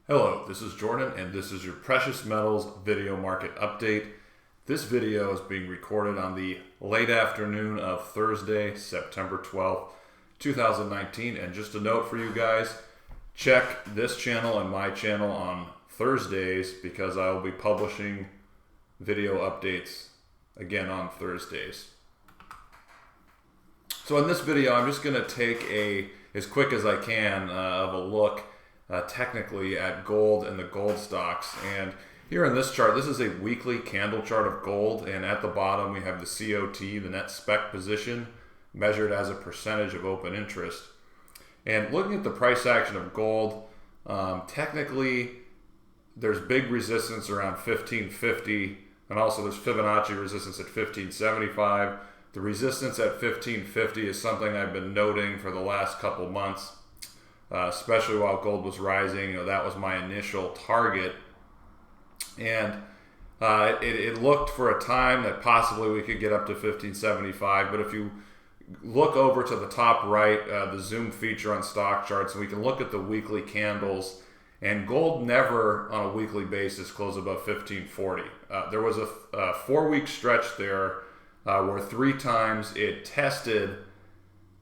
Hello, this is Jordan and this is your Precious Metals video market update. This video is being recorded on the late afternoon of Thursday, September 12th, 2019. And just a note for you guys, check this channel and my channel on Thursdays because I will be publishing video updates again on Thursdays. So in this video, I'm just going to take as quick as I can of a look technically at gold and the gold stocks. And here in this chart, this is a weekly candle chart of gold, and at the bottom we have the COT, the net spec position, measured as a percentage of open interest. And looking at the price action of gold, technically there's big resistance around 1550, and also there's Fibonacci resistance at 1575. The resistance at 1550 is something I've been noting for the last couple months. Especially while gold was rising, that was my initial target, and it looked for a time that possibly we could get up to 1575. But if you look over to the top right, the zoom feature on stock charts, and we can look at the weekly candles, and gold never on a weekly basis closed above 1540. There was a 4-week stretch there where 3 times it tested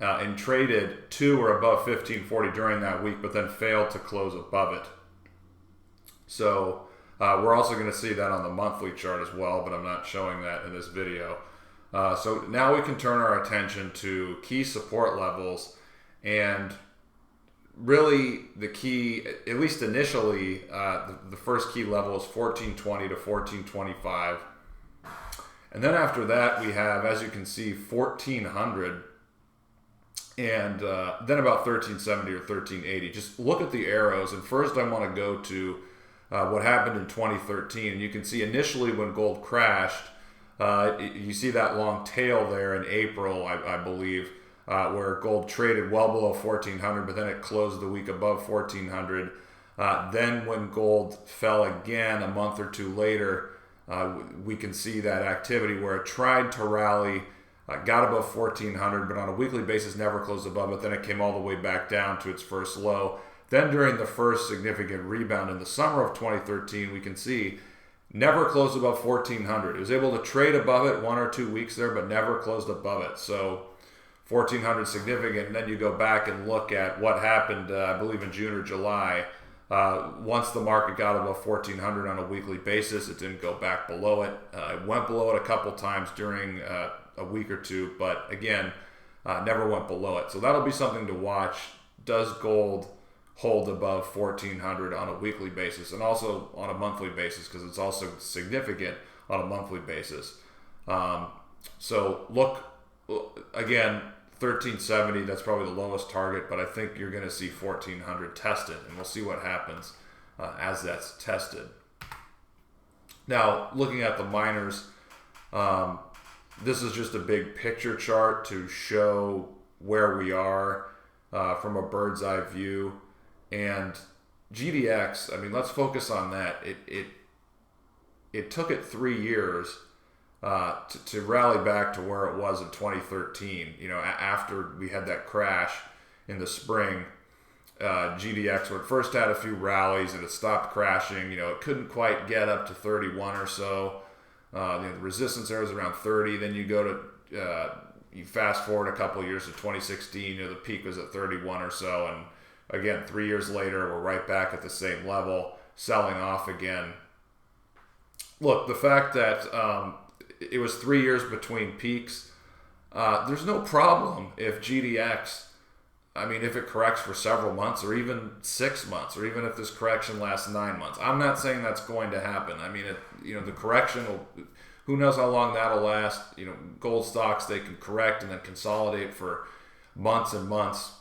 and traded to or above 1540 during that week, but then failed to close above it. So we're also going to see that on the monthly chart as well, but I'm not showing that in this video. So now we can turn our attention to key support levels, and really the key, at least initially, the first key level is 1420 to 1425. And then after that we have, as you can see, 1400, and then about 1370 or 1380. Just look at the arrows, and first I want to go to what happened in 2013. And you can see initially when gold crashed, you see that long tail there in April, I believe, where gold traded well below 1400, but then it closed the week above 1400. Then when gold fell again a month or two later, we can see that activity where it tried to rally, got above 1400, but on a weekly basis never closed above it. Then it came all the way back down to its first low. Then during the first significant rebound in the summer of 2013, we can see never closed above 1400. It was able to trade above it 1 or 2 weeks there, but never closed above it. So 1400 significant. And then you go back and look at what happened, I believe in June or July. Once the market got above 1400 on a weekly basis, it didn't go back below it. It went below it a couple times during a week or two, but again, never went below it. So that'll be something to watch. Does gold hold above 1400 on a weekly basis, and also on a monthly basis, because it's also significant on a monthly basis. So look, again, 1370, that's probably the lowest target, but I think you're going to see 1400 tested, and we'll see what happens as that's tested. Now, looking at the miners, this is just a big picture chart to show where we are from a bird's eye view. And GDX, I mean, let's focus on that. It took it 3 years to rally back to where it was in 2013. After we had that crash in the spring, GDX, where it first had a few rallies and it stopped crashing. It couldn't quite get up to 31 or so. The resistance there was around 30. Then you go to you fast forward a couple of years to 2016. The peak was at 31 or so, and again 3 years later we're right back at the same level, selling off again. Look, the fact that it was 3 years between peaks, there's no problem if GDX, if it corrects for several months or even 6 months, or even if this correction lasts 9 months. I'm not saying that's going to happen. The correction will, who knows how long that'll last. Gold stocks, they can correct and then consolidate for months and months.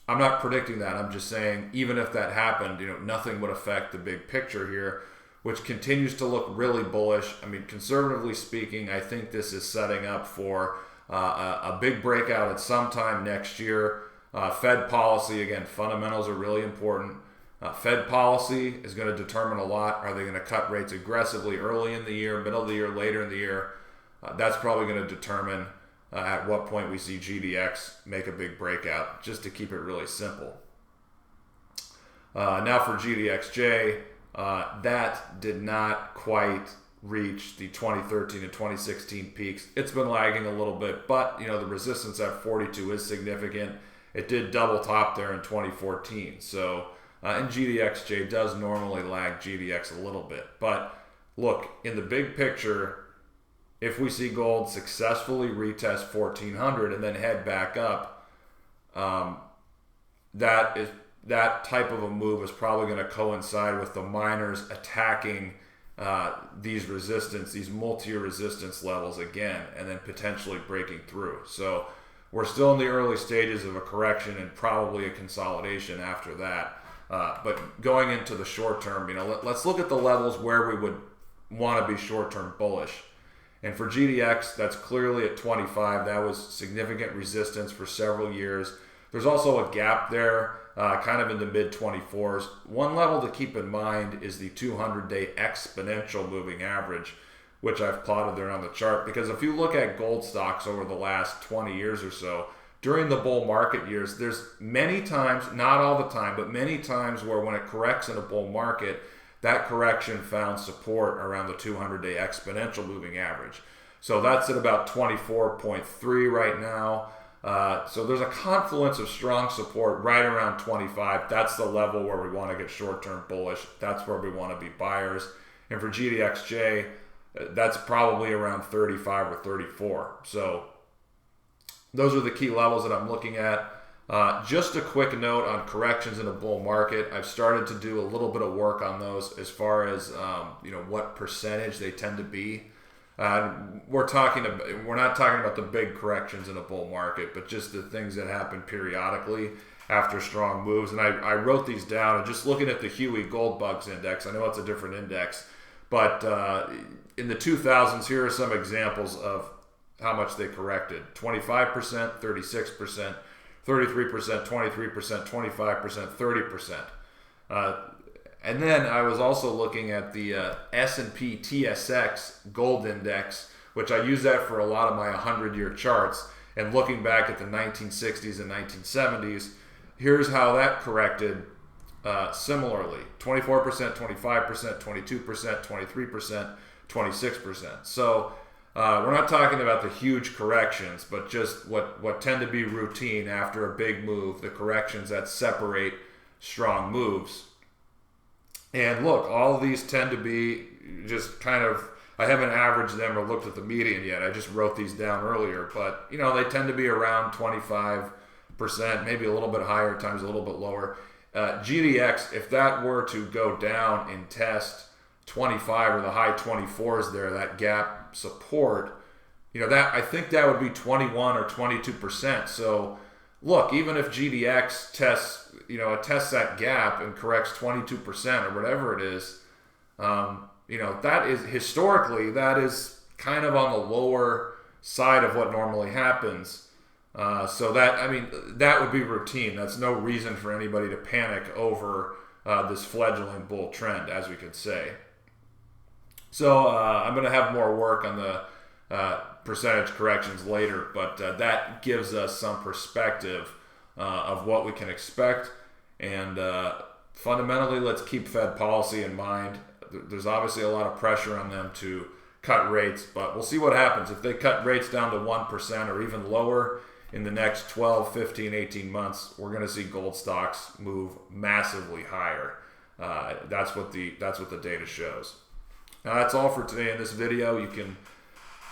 I'm not predicting that. I'm just saying, even if that happened, nothing would affect the big picture here, which continues to look really bullish. Conservatively speaking, I think this is setting up for a big breakout at some time next year. Fed policy, again, fundamentals are really important. Fed policy is going to determine a lot. Are they going to cut rates aggressively early in the year, middle of the year, later in the year? That's probably going to determine at what point we see GDX make a big breakout, just to keep it really simple. Now for GDXJ, that did not quite reach the 2013 and 2016 peaks. It's been lagging a little bit, but the resistance at 42 is significant. It did double top there in 2014. So, and GDXJ does normally lag GDX a little bit. But look, in the big picture, if we see gold successfully retest 1400 and then head back up, that type of a move is probably going to coincide with the miners attacking these multi-year resistance levels again, and then potentially breaking through. So we're still in the early stages of a correction and probably a consolidation after that. But going into the short term, let's look at the levels where we would want to be short term bullish. And for GDX, that's clearly at 25. That was significant resistance for several years. There's also a gap there, kind of in the mid-24s. One level to keep in mind is the 200-day exponential moving average, which I've plotted there on the chart. Because if you look at gold stocks over the last 20 years or so, during the bull market years, there's many times, not all the time, but many times where when it corrects in a bull market, that correction found support around the 200-day exponential moving average. So that's at about 24.3 right now. So there's a confluence of strong support right around 25. That's the level where we want to get short-term bullish. That's where we want to be buyers. And for GDXJ, that's probably around 35 or 34. So those are the key levels that I'm looking at. Just a quick note on corrections in a bull market. I've started to do a little bit of work on those as far as what percentage they tend to be. We're not talking about the big corrections in a bull market, but just the things that happen periodically after strong moves. And I wrote these down, and just looking at the Huey Gold Bugs Index, I know it's a different index, but in the 2000s, here are some examples of how much they corrected. 25%, 36%, 33%, 23%, 25%, 30%. And then I was also looking at the S&P TSX Gold Index, which I use that for a lot of my 100-year charts. And looking back at the 1960s and 1970s, here's how that corrected similarly. 24%, 25%, 22%, 23%, 26%. So we're not talking about the huge corrections, but just what tend to be routine after a big move, the corrections that separate strong moves. And look, all of these tend to be just kind of, I haven't averaged them or looked at the median yet. I just wrote these down earlier, but they tend to be around 25%, maybe a little bit higher, times a little bit lower. GDX, if that were to go down and test 25 or the high 24s there, that gap support, that I think that would be 21 or 22%. So look, even if GDX tests that gap and corrects 22% or whatever it is, that is historically, that is kind of on the lower side of what normally happens. So that would be routine. That's no reason for anybody to panic over this fledgling bull trend, as we could say. So I'm going to have more work on the percentage corrections later, but that gives us some perspective of what we can expect. And fundamentally, let's keep Fed policy in mind. There's obviously a lot of pressure on them to cut rates, but we'll see what happens. If they cut rates down to 1% or even lower in the next 12, 15, 18 months, we're going to see gold stocks move massively higher. That's what the data shows. Now, that's all for today in this video. You can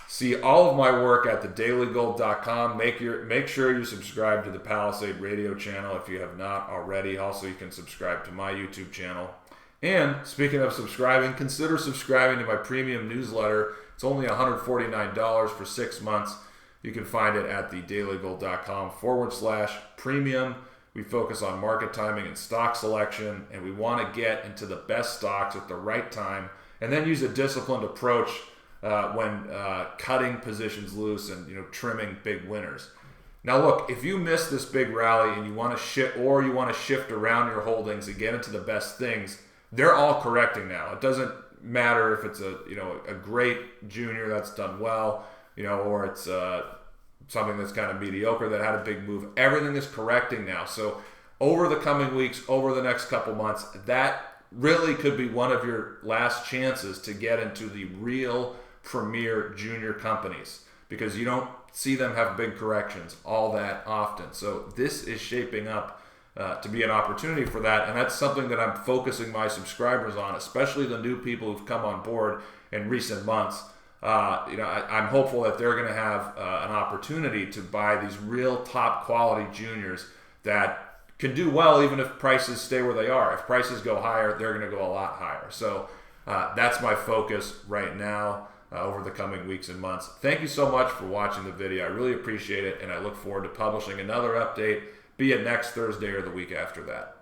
see all of my work at thedailygold.com. Make sure you subscribe to the Palisade radio channel if you have not already. Also, you can subscribe to my YouTube channel. And speaking of subscribing, consider subscribing to my premium newsletter. It's only $149 for 6 months. You can find it at thedailygold.com/premium. We focus on market timing and stock selection, and we want to get into the best stocks at the right time, and then use a disciplined approach when cutting positions loose and trimming big winners. Now look, if you miss this big rally and you want to shift around your holdings and get into the best things, they're all correcting now. It doesn't matter if it's a great junior that's done well, or it's something that's kind of mediocre that had a big move. Everything is correcting now. So over the coming weeks, over the next couple months, that really could be one of your last chances to get into the real premier junior companies, because you don't see them have big corrections all that often. So this is shaping up to be an opportunity for that, and that's something that I'm focusing my subscribers on, especially the new people who've come on board in recent months. I'm hopeful that they're going to have an opportunity to buy these real top quality juniors that can do well even if prices stay where they are. If prices go higher, they're going to go a lot higher. So that's my focus right now over the coming weeks and months. Thank you so much for watching the video. I really appreciate it, and I look forward to publishing another update, be it next Thursday or the week after that.